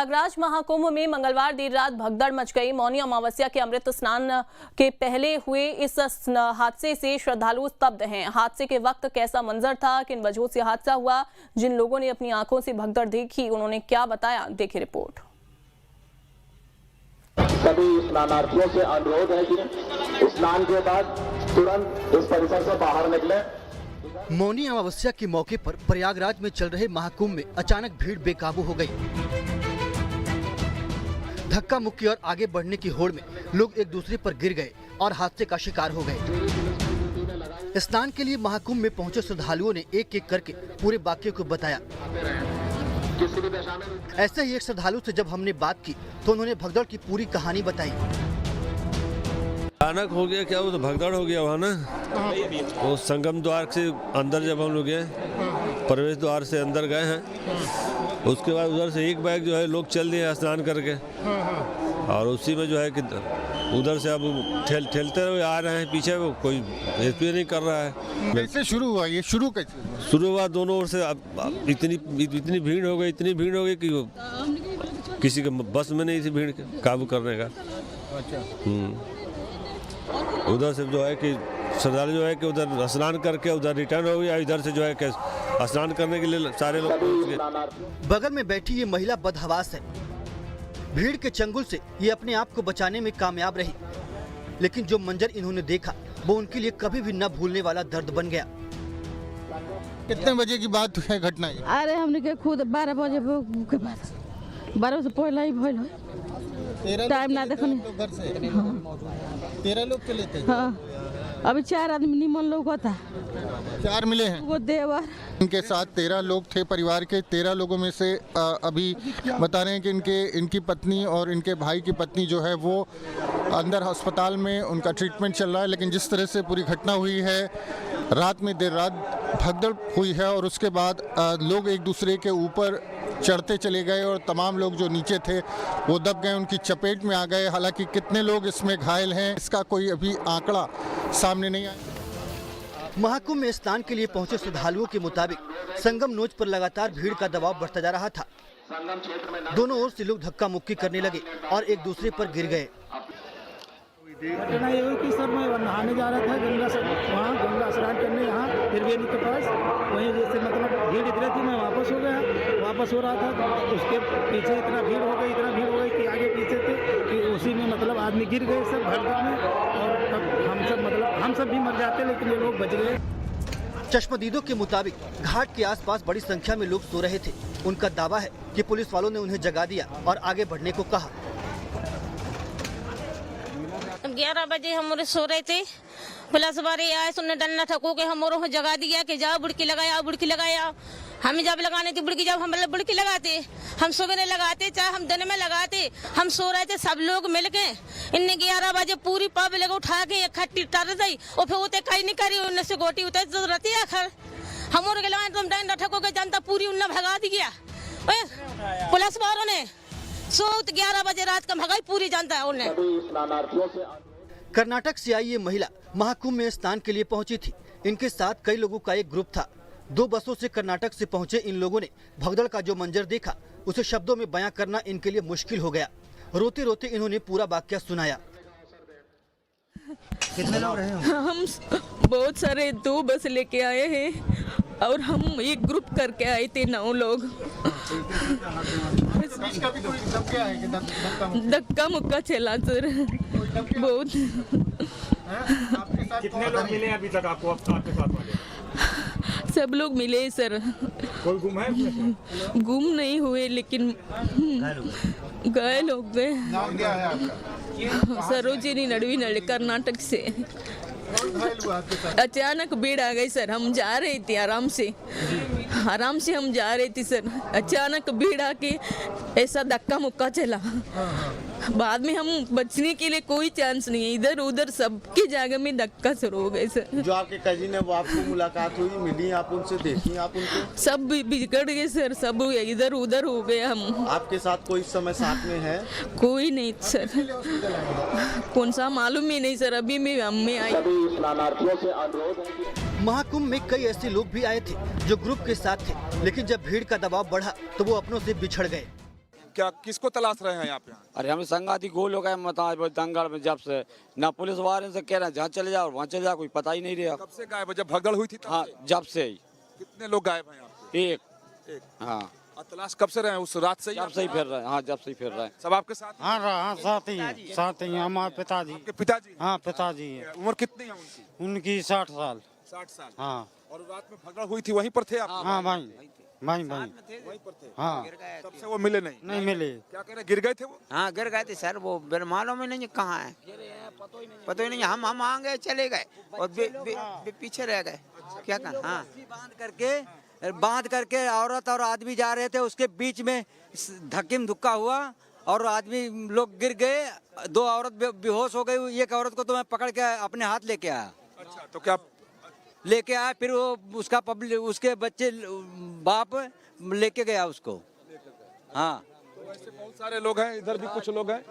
प्रयागराज महाकुंभ में मंगलवार देर रात भगदड़ मच गई। मौनी अमावस्या के अमृत स्नान के पहले हुए इस हादसे से श्रद्धालु स्तब्ध हैं। हादसे के वक्त कैसा मंजर था, किन वजहों से हादसा हुआ, जिन लोगों ने अपनी आंखों से भगदड़ देखी उन्होंने क्या बताया, देखिए रिपोर्ट। सभी स्नानार्थियों से अनुरोध है कि स्नान के बाद तुरंत इस परिसर से बाहर निकलें। मौनी अमावस्या के मौके पर प्रयागराज में चल रहे महाकुंभ में अचानक भीड़ बेकाबू हो गई। धक्का मुक्की और आगे बढ़ने की होड़ में लोग एक दूसरे पर गिर गए और हादसे का शिकार हो गए। स्नान के लिए महाकुंभ में पहुंचे श्रद्धालुओं ने एक एक करके पूरे वाकये को बताया। ऐसे ही एक श्रद्धालु से जब हमने बात की तो उन्होंने भगदड़ की पूरी कहानी बताई। अचानक हो गया क्या, वो तो भगदड़ हो गया वहाँ ना। वो संगम द्वार से अंदर जब हम लोग गए, प्रवेश द्वार से अंदर गए हैं, उसके बाद उधर से एक बैग जो है लोग चल दिए स्नान करके, और उसी में जो है कि उधर से अब ठेलते हुए आ रहे हैं पीछे, वो कोई हेल्प नहीं कर रहा है। कैसे शुरू हुआ ये? शुरू कैसे शुरू हुआ? दोनों ओर से अब इतनी भीड़ हो गई कि किसी के बस में नहीं थी भीड़ के काबू करने का। अच्छा। उधर से जो है कि श्रद्धालु जो है कि उधर स्नान करके उधर रिटर्न हो गया, इधर से जो है कि स्नान करने के लिए सारे लोग पहुंच गए। बगल में बैठी ये महिला बदहवास है। भीड़ के चंगुल से ये अपने आप को बचाने में कामयाब रही, लेकिन जो मंजर इन्होंने देखा वो उनके लिए कभी भी न भूलने वाला दर्द बन गया। कितने बजे की बात है घटना? अरे हमने के खुद 12 बजे के बाद 12 से पहले ही भइल है। टाइम ना देखने। 13 लोग चले थे। हाँ, अभी 4 आदमी निमन लोग होता। 4 मिले हैं। वो देवर। इनके साथ 13 लोग थे परिवार के। 13 लोगों में से अभी बता रहे हैं कि इनकी पत्नी और इनके भाई की पत्नी जो है वो अंदर अस्पताल में उनका ट्रीटमेंट चल रहा है। लेकिन जिस तरह से पूरी घटना हुई है, रात में देर रात भगदड़ हुई है और उसके बाद लोग एक दूसरे के ऊपर चढ़ते चले गए और तमाम लोग जो नीचे थे वो दब गए, उनकी चपेट में आ गए। हालांकि कितने लोग इसमें घायल हैं इसका कोई अभी आंकड़ा सामने नहीं आया। महाकुंभ में स्नान के लिए पहुंचे श्रद्धालुओं के मुताबिक संगम नोच पर लगातार भीड़ का दबाव बढ़ता जा रहा था। दोनों ओर से लोग धक्का मुक्की करने लगे और एक दूसरे पर गिर गए। घटना ये हुई कि सर मैं नहाने जा रहा था गंगा स्नान करने यहाँ त्रिवेणी के पास। वहीं जैसे मतलब भीड़ इतनी थी, मैं वापस हो गया। वापस हो रहा था तो उसके पीछे इतना भीड़ हो गई कि आगे पीछे थे कि उसी में मतलब आदमी गिर गए सब भगदड़ में, और हम सब भी मर जाते लेकिन ये लोग बच गए। चश्मदीदों के मुताबिक घाट के आसपास बड़ी संख्या में लोग सो रहे थे। उनका दावा है कि पुलिस वालों ने उन्हें जगा दिया और आगे बढ़ने को कहा। 11 बजे हम सो रहे थे, पुलिस वाले आए, सुनने डंडा ठको के हम और जगा दिया कि जाओ बुड़की लगाया। हमें जब लगाने थी बुड़की, जब हम बुड़की लगाते, हम सुबह लगाते, चाहे हम दिन में लगाते, हम सो रहे थे सब लोग मिलके। इनने 11 बजे पूरी पब्लिक उठा के इकट्ठी कर दी और फिर उते कहीं नहीं करी, उनने से गोटी उतर जरूरत है आखिर हम और लगाए तुम डंडा ठको के जनता पूरी उन्ने भगा दिया। पुलिस वालों ने 11 बजे रात का भगाई पूरी जनता उन्हें। कर्नाटक से आई ये महिला महाकुंभ में स्नान के लिए पहुंची थी। इनके साथ कई लोगों का एक ग्रुप था। 2 बसों से कर्नाटक से पहुंचे इन लोगों ने भगदड़ का जो मंजर देखा उसे शब्दों में बयां करना इनके लिए मुश्किल हो गया। रोते रोते इन्होंने पूरा वाकया सुनाया। कितने लोग रहे हो? हम बहुत सारे 2 बस लेके आए हैं और हम एक ग्रुप करके आए थे 9 लोग। धक्का मुक्का चला सर बहुत। कितने लोग मिले अभी तक आपको? आपके साथ वाले सब लोग मिले सर। कोई गुम है? गुम नहीं हुए लेकिन घायल हो गए। सरोजिनी नडवी नल कर्नाटक से। अचानक भीड़ आ गई सर, हम जा रहे थे आराम से हम जा रहे थे सर। अचानक भीड़ आके ऐसा धक्का मुक्का चला। बाद में हम बचने के लिए कोई चांस नहीं है, इधर उधर सबकी जगह में धक्का शुरू हो गए सर। जो आपके कजिन है वो आपको मुलाकात हुई, मिली आप उनसे, देखी आप उनको? सब बिगड़ गए सर, सब इधर उधर हो गए हम। आपके साथ कोई समय साथ में है? कोई नहीं सर, कौन सा मालूम ही नहीं सर। अभी मैं हमें आई। महाकुंभ में कई ऐसे लोग भी आए थे जो ग्रुप के साथ थे, लेकिन जब भीड़ का दबाव बढ़ा तो वो अपनों से बिछड़ गए। क्या किसको तलाश रहे हैं यहाँ पे? अरे हम संगाती गोल हो गए मत दंगल में, जब से ना पुलिस वाले से कह रहे हैं जहाँ चले जाओ वहाँ चले जाओ, कोई पता ही नहीं रहा। कब से गायब है? जब भगदड़ हुई थी तब हाँ, से? जब से ही। कितने लोग गायब हैं यहाँ पे? एक। हाँ, और तलाश कब से रहे हैं? उस रात से ही? जब से ही फिर रहे हैं। हाँ, जब से ही फिर रहे हैं। सब आपके साथ? हाँ, साथ ही हमारे पिताजी। आपके पिताजी? हाँ, पिताजी है। उम्र कितनी है उनकी? उनकी 60 साल। 60 साल। हाँ। और रात में भगदड़ हुई थी, वहीं पर थे आप? हाँ भाई, वहीं पर थे। हाँ। तब से वो मिले नहीं मिले। क्या कह रहे, गिर गए थे वो? हाँ, गिर गए थे सर, वो मालूम ही नहीं कहाँ है, पता ही नहीं। हम आ गए, चले गए और पीछे रह गए। क्या कर? हाँ, बांध करके औरत और आदमी जा रहे थे, उसके बीच में धक्का धुक्का हुआ और आदमी लोग गिर गए। 2 औरत बेहोश हो गई। एक औरत को तो मैं पकड़ के अपने हाथ लेके आया। अच्छा, तो क्या लेके आया, फिर वो उसका पब्लिक, उसके बच्चे बाप लेके गया उसको। हाँ, तो ऐसे बहुत सारे लोग हैं, इधर भी कुछ लोग हैं।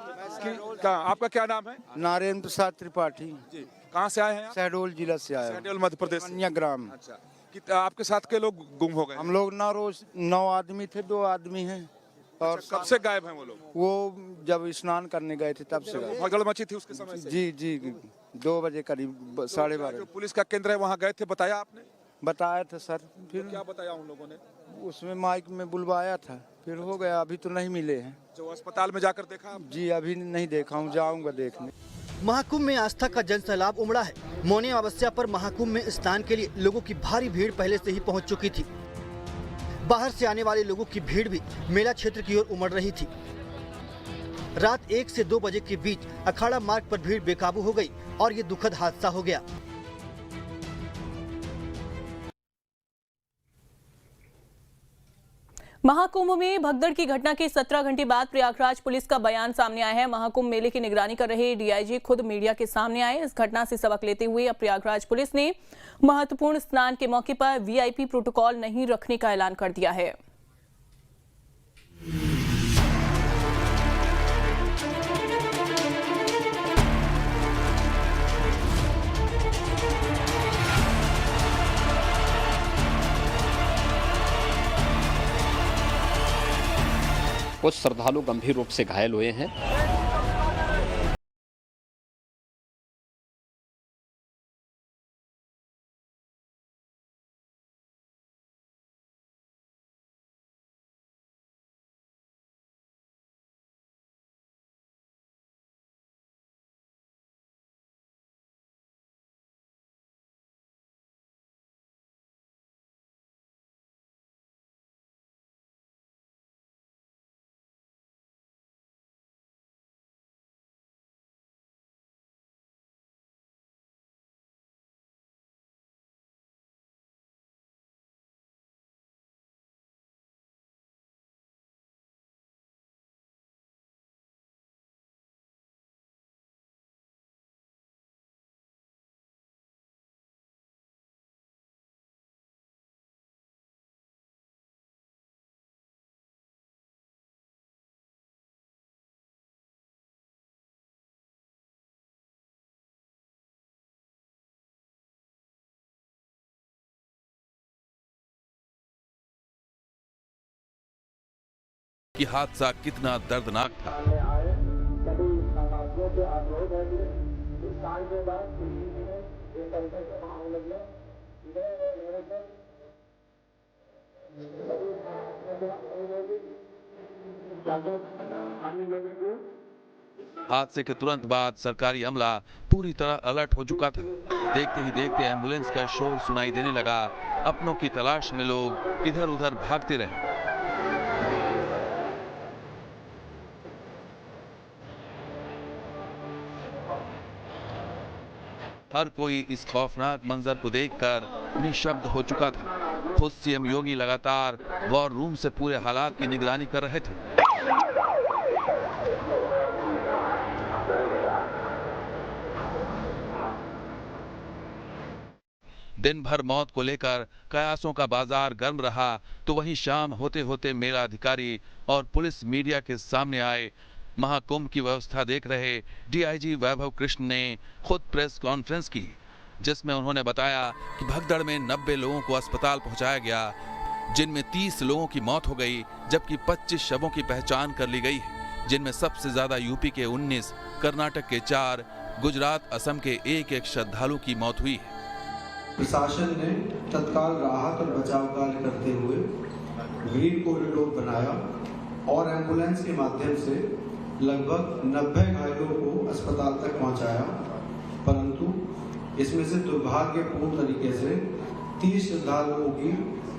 आपका क्या नाम है? नारायण प्रसाद त्रिपाठी जी। कहाँ से आए हैं आप? शहडोल जिला से आया। शहडोल मध्य प्रदेश से। कन्या ग्राम। अच्छा, आपके साथ के लोग गुम हो गए? हम लोग ना रोज 9 आदमी थे, 2 आदमी हैं। और कब से गायब हैं वो लोग? वो जब स्नान करने गए थे तब से गायब। भगदड़ मची थी उसके समय से? जी 2 बजे करीब, 12:30। जो पुलिस का केंद्र है वहाँ गए थे, बताया आपने? बताया था सर। फिर क्या बताया उन लोगों ने? उसमें माइक में बुलवाया था, फिर हो गया। अभी तो नहीं मिले हैं। जो अस्पताल में जाकर देखा आप? जी अभी नहीं देखा हूँ, जाऊँगा देखने। महाकुंभ में आस्था का जनसैलाब उमड़ा है। मौनी अमावस्या पर महाकुंभ में स्नान के लिए लोगों की भारी भीड़ पहले से ही पहुंच चुकी थी। बाहर से आने वाले लोगों की भीड़ भी मेला क्षेत्र की ओर उमड़ रही थी। रात 1 से 2 बजे के बीच अखाड़ा मार्ग पर भीड़ बेकाबू हो गई और ये दुखद हादसा हो गया। महाकुंभ में भगदड़ की घटना के 17 घंटे बाद प्रयागराज पुलिस का बयान सामने आया है। महाकुंभ मेले की निगरानी कर रहे डीआईजी खुद मीडिया के सामने आए। इस घटना से सबक लेते हुए अब प्रयागराज पुलिस ने महत्वपूर्ण स्नान के मौके पर वीआईपी प्रोटोकॉल नहीं रखने का ऐलान कर दिया है। कुछ श्रद्धालु गंभीर रूप से घायल हुए हैं। कि हादसा कितना दर्दनाक था। हादसे के तुरंत बाद सरकारी अमला पूरी तरह अलर्ट हो चुका था। देखते ही देखते एम्बुलेंस का शोर सुनाई देने लगा। अपनों की तलाश में लोग इधर उधर भागते रहे। हर कोई इस खौफनाक मंजर को देखकर निशब्द हो चुका था। खुद सीएम योगी लगातार वॉर रूम से पूरे हालात की निगरानी कर रहे थे। दिन भर मौत को लेकर कयासों का बाजार गर्म रहा, तो वहीं शाम होते होते मेला अधिकारी और पुलिस मीडिया के सामने आए। महाकुंभ की व्यवस्था देख रहे डीआईजी वैभव कृष्ण ने खुद प्रेस कॉन्फ्रेंस की, जिसमें उन्होंने बताया कि भगदड़ में 90 लोगों को अस्पताल पहुंचाया गया। जिनमें 30 लोगों की मौत हो गई, जबकि 25 शवों की पहचान कर ली गई है, जिनमें सबसे ज्यादा यूपी के 19, कर्नाटक के 4, गुजरात, असम के 1-1 श्रद्धालु की मौत हुई है। प्रशासन ने तत्काल राहत और बचाव कार्य करते हुए ग्रीन कॉरिडोर बनाया और एम्बुलेंस के माध्यम से लगभग 90 घायलों को अस्पताल तक पहुंचाया, परंतु इसमें से दुर्भाग्यपूर्ण तरीके से 30 श्रद्धालुओं की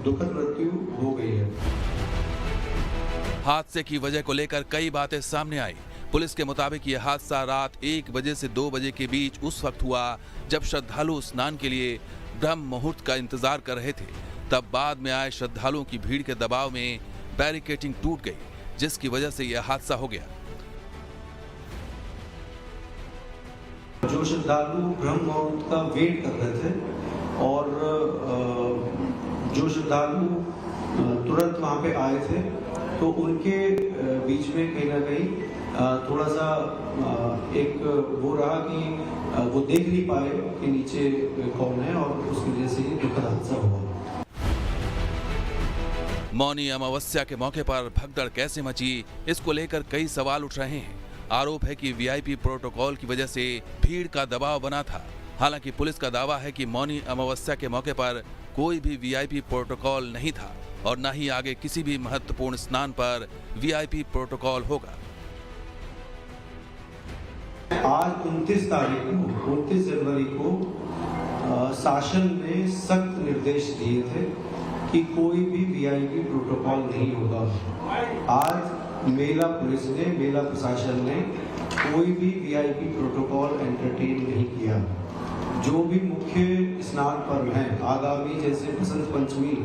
दुखद मृत्यु हो गई है। हादसे की वजह को लेकर कई बातें सामने आई। पुलिस के मुताबिक यह हादसा रात 1 बजे से 2 बजे के बीच उस वक्त हुआ जब श्रद्धालु स्नान के लिए ब्रह्म मुहूर्त का इंतजार कर रहे थे। तब बाद में आए श्रद्धालुओं की भीड़ के दबाव में बैरिकेडिंग टूट गई, जिसकी वजह से यह हादसा हो गया। जो श्रद्धालु ब्रह्म मुहूर्त का वेट कर रहे थे और जो श्रद्धालु तुरंत वहां पे आए थे, तो उनके बीच में कहीं ना कहीं थोड़ा सा एक वो रहा कि वो देख नहीं पाए कि नीचे कौन है, और उसकी वजह से ये दुखद हादसा हुआ। मौनी अमावस्या के मौके पर भगदड़ कैसे मची, इसको लेकर कई सवाल उठ रहे हैं। आरोप है कि वीआईपी प्रोटोकॉल की वजह से भीड़ का दबाव बना था। हालांकि पुलिस का दावा है कि मौनी अमावस्या के मौके पर कोई भी वीआईपी प्रोटोकॉल नहीं था और न ही आगे किसी भी महत्वपूर्ण स्नान पर वीआईपी प्रोटोकॉल होगा। आज 29 जनवरी को शासन ने सख्त निर्देश दिए थे कि कोई भी वीआईपी प्रोटोकॉल नहीं होगा। आज मेला पुलिस ने, मेला प्रशासन ने कोई भी वीआईपी प्रोटोकॉल एंटरटेन नहीं किया। जो भी मुख्य स्नान पर्व हैं आगामी, जैसे बसंत पंचमी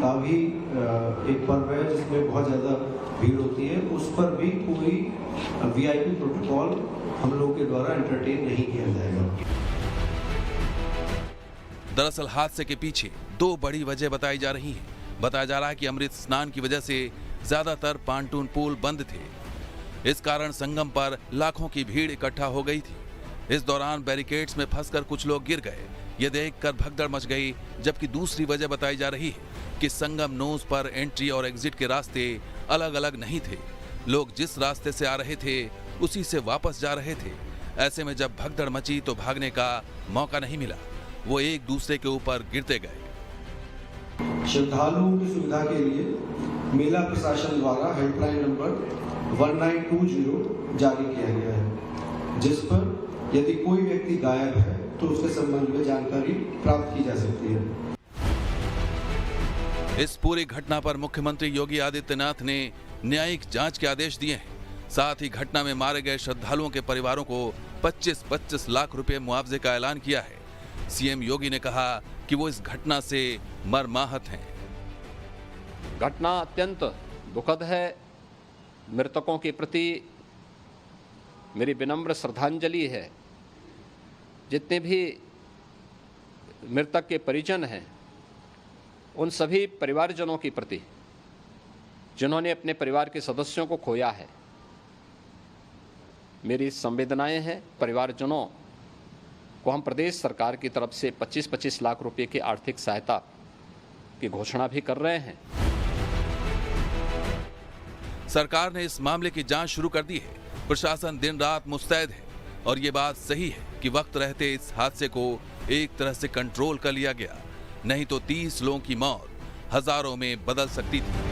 का भी एक पर्व है जिसमें बहुत ज़्यादा भीड़ होती है, उस पर भी कोई वीआईपी प्रोटोकॉल हम लोगों के द्वारा एंटरटेन नहीं किया जाएगा। दरअसल हादसे के पीछे 2 बड़ी वजह बताई जा रही हैं। बताया जा रहा है कि अमृत स्नान की वजह से ज्यादातर पांटून पुल बंद थे। इस कारण संगम पर लाखों की भीड़ इकट्ठा हो गई थी। इस दौरान बैरिकेड्स में फंसकर कुछ लोग गिर गए। ये देखकर भगदड़ मच गई। जबकि दूसरी वजह बताई जा रही है कि संगम नोज पर एंट्री और एग्जिट के रास्ते अलग अलग नहीं थे। लोग जिस रास्ते से आ रहे थे उसी से वापस जा रहे थे। ऐसे में जब भगदड़ मची तो भागने का मौका नहीं मिला, वो एक दूसरे के ऊपर गिरते गए। श्रद्धालुओं की सुविधा के लिए मेला प्रशासन द्वारा हेल्पलाइन नंबर 1920 जारी किया गया है, जिस पर यदि कोई व्यक्ति गायब है तो उसके संबंध में जानकारी प्राप्त की जा सकती है। इस पूरी घटना पर मुख्यमंत्री योगी आदित्यनाथ ने न्यायिक जांच के आदेश दिए हैं। साथ ही घटना में मारे गए श्रद्धालुओं के परिवारों को 25-25 लाख रुपए मुआवजे का ऐलान किया है। सीएम योगी ने कहा कि वो इस घटना से मर्माहत हैं। घटना अत्यंत दुखद है। मृतकों के प्रति मेरी विनम्र श्रद्धांजलि है। जितने भी मृतक के परिजन हैं, उन सभी परिवारजनों के प्रति जिन्होंने अपने परिवार के सदस्यों को खोया है, मेरी संवेदनाएं हैं। परिवारजनों को हम प्रदेश सरकार की तरफ से 25-25 लाख रुपए की आर्थिक सहायता की घोषणा भी कर रहे हैं। सरकार ने इस मामले की जांच शुरू कर दी है। प्रशासन दिन रात मुस्तैद है और ये बात सही है कि वक्त रहते इस हादसे को एक तरह से कंट्रोल कर लिया गया, नहीं तो 30 लोगों की मौत हजारों में बदल सकती थी।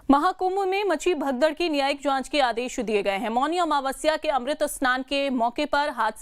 महाकुंभ में मची भगदड़ की न्यायिक जांच के आदेश दिए गए हैं। मौनी अमावस्या के अमृत स्नान के मौके पर हादसे